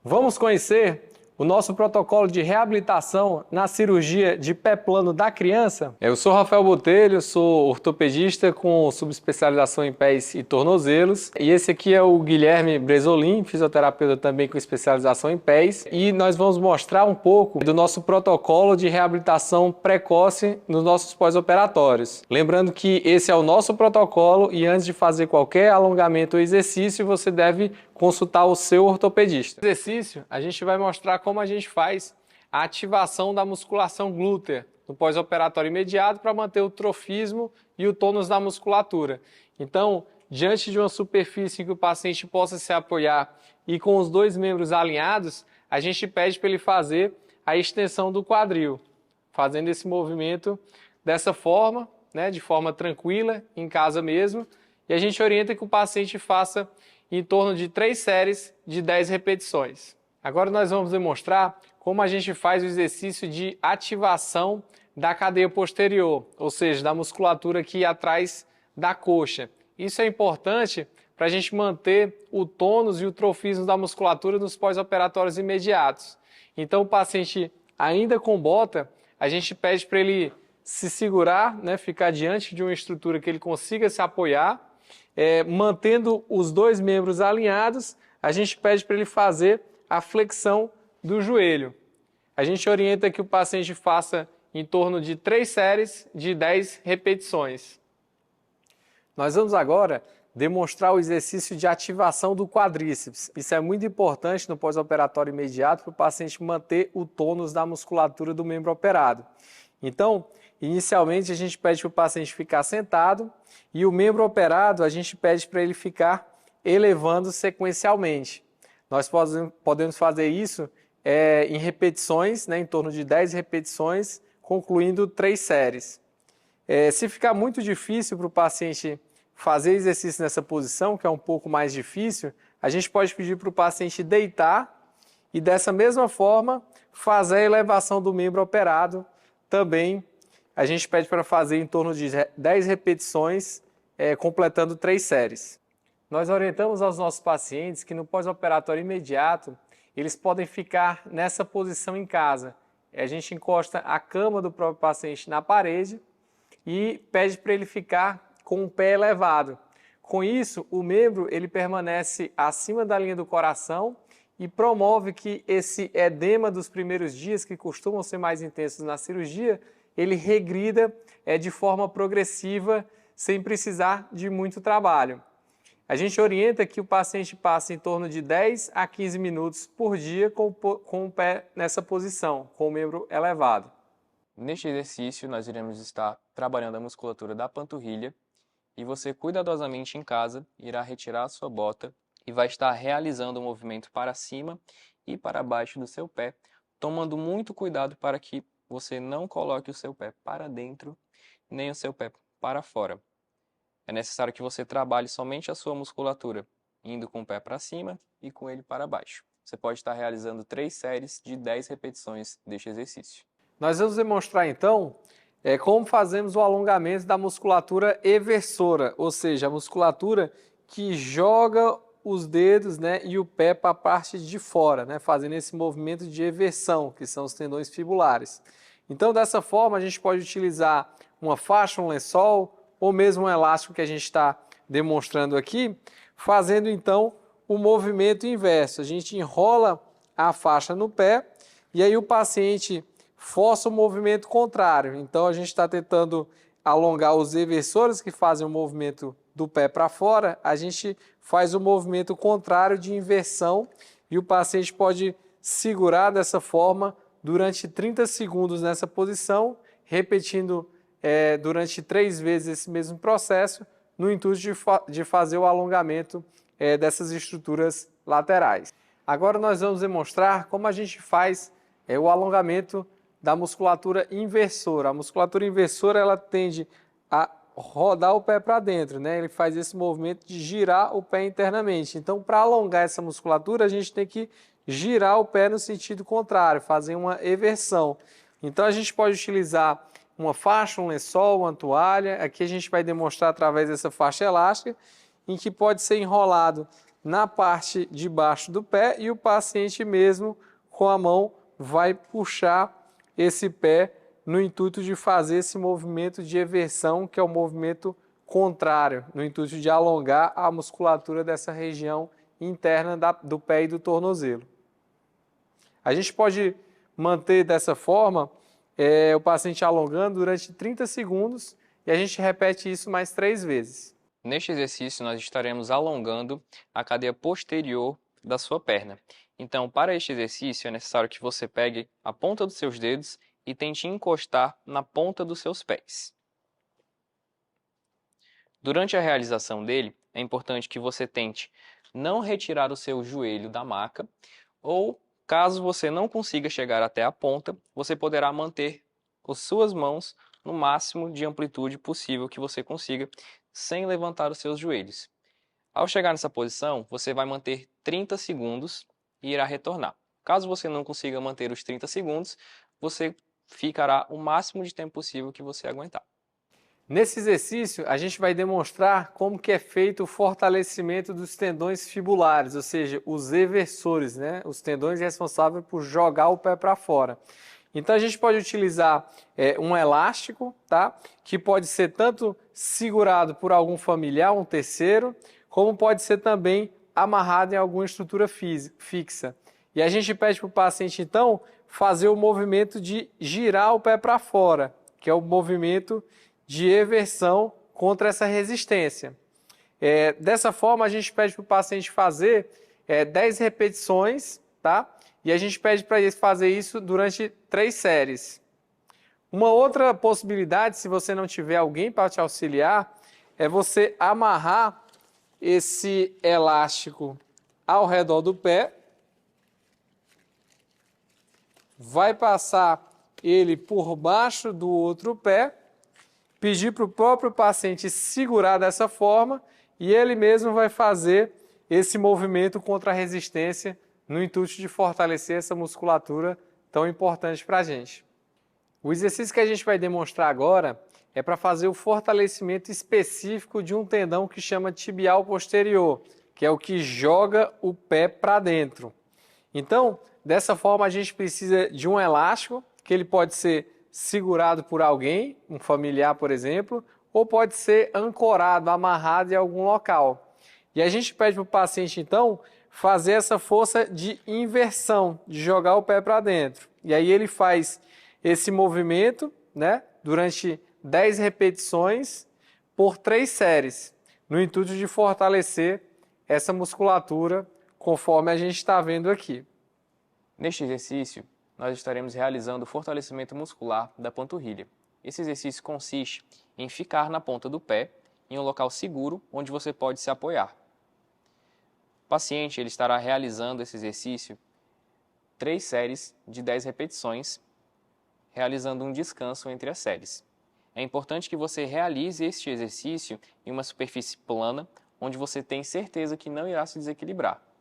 Vamos conhecer o nosso protocolo de reabilitação na cirurgia de pé plano da criança? Eu sou Rafael Botelho, sou ortopedista com subespecialização em pés e tornozelos. E esse aqui é o Guilherme Bresolim, fisioterapeuta também com especialização em pés. E nós vamos mostrar um pouco do nosso protocolo de reabilitação precoce nos nossos pós-operatórios. Lembrando que esse é o nosso protocolo e antes de fazer qualquer alongamento ou exercício, você deve consultar o seu ortopedista. No exercício, a gente vai mostrar como a gente faz a ativação da musculação glútea no pós-operatório imediato para manter o trofismo e o tônus da musculatura. Então, diante de uma superfície em que o paciente possa se apoiar e com os dois membros alinhados, a gente pede para ele fazer a extensão do quadril, fazendo esse movimento dessa forma, de forma tranquila, em casa mesmo, e a gente orienta que o paciente faça em torno de 3 séries de 10 repetições. Agora nós vamos demonstrar como a gente faz o exercício de ativação da cadeia posterior, ou seja, da musculatura aqui atrás da coxa. Isso é importante para a gente manter o tônus e o trofismo da musculatura nos pós-operatórios imediatos. Então o paciente ainda com bota, a gente pede para ele se segurar, ficar diante de uma estrutura que ele consiga se apoiar, mantendo os dois membros alinhados, a gente pede para ele fazer a flexão do joelho. A gente orienta que o paciente faça em torno de 3 séries de 10 repetições. Nós vamos agora demonstrar o exercício de ativação do quadríceps. Isso é muito importante no pós-operatório imediato para o paciente manter o tônus da musculatura do membro operado. Então, inicialmente a gente pede para o paciente ficar sentado e o membro operado a gente pede para ele ficar elevando sequencialmente. Nós podemos fazer isso em repetições, em torno de 10 repetições, concluindo 3 séries. Se ficar muito difícil para o paciente fazer exercício nessa posição, que é um pouco mais difícil, a gente pode pedir para o paciente deitar e dessa mesma forma fazer a elevação do membro operado. Também a gente pede para fazer em torno de 10 repetições, completando 3 séries. Nós orientamos aos nossos pacientes que no pós-operatório imediato, eles podem ficar nessa posição em casa. A gente encosta a cama do próprio paciente na parede e pede para ele ficar com o pé elevado. Com isso, o membro ele permanece acima da linha do coração e promove que esse edema dos primeiros dias, que costumam ser mais intensos na cirurgia, ele regrida de forma progressiva, sem precisar de muito trabalho. A gente orienta que o paciente passe em torno de 10 a 15 minutos por dia com o pé nessa posição, com o membro elevado. Neste exercício, nós iremos estar trabalhando a musculatura da panturrilha e você cuidadosamente em casa irá retirar a sua bota e vai estar realizando o movimento para cima e para baixo do seu pé, tomando muito cuidado para que você não coloque o seu pé para dentro, nem o seu pé para fora. É necessário que você trabalhe somente a sua musculatura, indo com o pé para cima e com ele para baixo. Você pode estar realizando 3 séries de 10 repetições deste exercício. Nós vamos demonstrar então como fazemos o alongamento da musculatura eversora, ou seja, a musculatura que joga os dedos e o pé para a parte de fora, fazendo esse movimento de eversão, que são os tendões fibulares. Então, dessa forma, a gente pode utilizar uma faixa, um lençol, ou mesmo um elástico que a gente está demonstrando aqui, fazendo então o movimento inverso. A gente enrola a faixa no pé e aí o paciente força o movimento contrário. Então a gente está tentando alongar os eversores que fazem o movimento do pé para fora, a gente faz o movimento contrário de inversão e o paciente pode segurar dessa forma durante 30 segundos nessa posição, repetindo durante 3 vezes esse mesmo processo, no intuito de fazer o alongamento dessas estruturas laterais. Agora nós vamos demonstrar como a gente faz o alongamento da musculatura inversora. A musculatura inversora ela tende a rodar o pé para dentro, Ele faz esse movimento de girar o pé internamente. Então, para alongar essa musculatura, a gente tem que girar o pé no sentido contrário, fazer uma eversão. Então, a gente pode utilizar uma faixa, um lençol, uma toalha. Aqui a gente vai demonstrar através dessa faixa elástica, em que pode ser enrolado na parte de baixo do pé e o paciente mesmo com a mão vai puxar esse pé no intuito de fazer esse movimento de eversão, que é o movimento contrário, no intuito de alongar a musculatura dessa região interna do pé e do tornozelo. A gente pode manter dessa forma o paciente alongando durante 30 segundos e a gente repete isso mais 3 vezes. Neste exercício, nós estaremos alongando a cadeia posterior da sua perna. Então, para este exercício, é necessário que você pegue a ponta dos seus dedos e tente encostar na ponta dos seus pés. Durante a realização dele, é importante que você tente não retirar o seu joelho da maca, ou, caso você não consiga chegar até a ponta, você poderá manter as suas mãos no máximo de amplitude possível que você consiga, sem levantar os seus joelhos. Ao chegar nessa posição, você vai manter 30 segundos e irá retornar. Caso você não consiga manter os 30 segundos, você ficará o máximo de tempo possível que você aguentar. Nesse exercício, a gente vai demonstrar como que é feito o fortalecimento dos tendões fibulares, ou seja, os eversores, né? Os tendões responsáveis por jogar o pé para fora. Então, a gente pode utilizar um elástico, tá? Que pode ser tanto segurado por algum familiar, um terceiro, como pode ser também amarrado em alguma estrutura fixa. E a gente pede para o paciente, então, fazer o movimento de girar o pé para fora, que é o movimento de eversão contra essa resistência. Dessa forma, a gente pede para o paciente fazer 10 repetições, tá? E a gente pede para ele fazer isso durante 3 séries. Uma outra possibilidade, se você não tiver alguém para te auxiliar, é você amarrar esse elástico ao redor do pé, vai passar ele por baixo do outro pé, pedir para o próprio paciente segurar dessa forma e ele mesmo vai fazer esse movimento contra a resistência no intuito de fortalecer essa musculatura tão importante para a gente. O exercício que a gente vai demonstrar agora é para fazer o fortalecimento específico de um tendão que chama tibial posterior, que é o que joga o pé para dentro. Então, dessa forma a gente precisa de um elástico, que ele pode ser segurado por alguém, um familiar, por exemplo, ou pode ser ancorado, amarrado em algum local. E a gente pede para o paciente, então, fazer essa força de inversão, de jogar o pé para dentro. E aí ele faz esse movimento, né, durante 10 repetições por 3 séries, no intuito de fortalecer essa musculatura, conforme a gente está vendo aqui. Neste exercício, nós estaremos realizando o fortalecimento muscular da panturrilha. Esse exercício consiste em ficar na ponta do pé, em um local seguro, onde você pode se apoiar. O paciente ele estará realizando esse exercício 3 séries de 10 repetições, realizando um descanso entre as séries. É importante que você realize este exercício em uma superfície plana, onde você tem certeza que não irá se desequilibrar.